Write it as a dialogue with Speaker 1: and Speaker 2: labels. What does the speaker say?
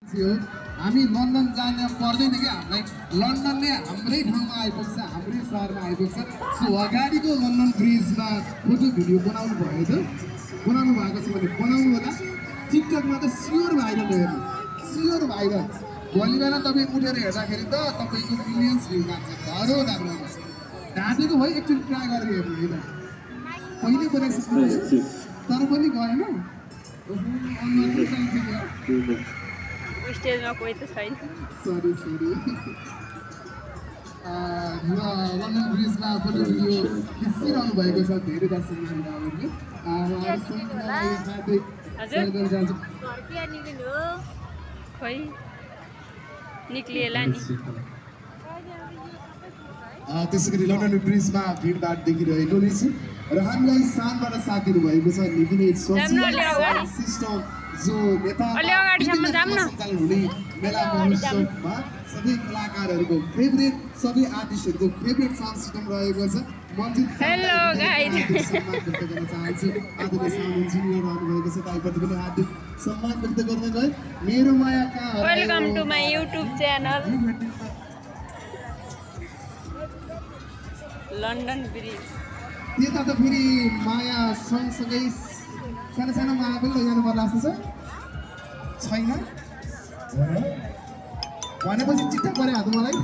Speaker 1: हामी लन्डन जान पर्दैन कि हामीलाई लन्डनले हाम्रै ठाउँमा आइपुग्छ हाम्रै सहरमा आइपुग्छ सो अगाडिको लन्डन ब्रिजमा फोटो भिडियो बनाउनु भएको छ बनाउनु भएको छ भने बनाउनु होला टिकटकमा त स्योर भाइरल हेर्नु स्योर भाइरल भोलि बेला तपाईँ उठेर हेर्दाखेरि त तपाईँको मिलियन्स भ्यू जान्छ धरो धारो ढाँटेको भयो एकचोटि ट्राई गरेर हेर्नु होइन पहिले बनाइसक्नु तर पनि गएन अनुहारमै चाहिन्छ
Speaker 2: स्टेजमा कोही त छैन
Speaker 1: सरी लन्डन ब्रिजमा फोटो भिडियो खिचिरहनु भएको छ धेरै दर्शक महानुभावहरूले
Speaker 2: खोइ निक्लिएला नि
Speaker 1: त्यसै गरी लन्डन ब्रिजमा भिडभाड देखिरहेको रहेछ र हामीलाई सानबाट साथ दिनुभएको छ निकिनेट सिस्टम जो नेपालमा हुने मेला महोत्सवमा सबै कलाकारहरूको फेभरेट सबै आर्टिस्टहरूको फेभरेट साउन्ड सिस्टम रहेको छ
Speaker 2: हेलो गाइस
Speaker 1: सम्मान व्यक्त गर्न चाहन्छु आदरणीय साउन्ड इन्जिनियर आउनुभएको छ तपाईँप्रति पनि हार्दिक सम्मान व्यक्त गर्न गए मेरो मायाका
Speaker 2: welcome to my YouTube channel London Bridge
Speaker 1: त्यता त फेरि माया सँगसँगै सानो सानो माया पनि लैजानु पर्ला जस्तो छ छैन भनेपछि चिट्टा पऱ्यो हात मलाई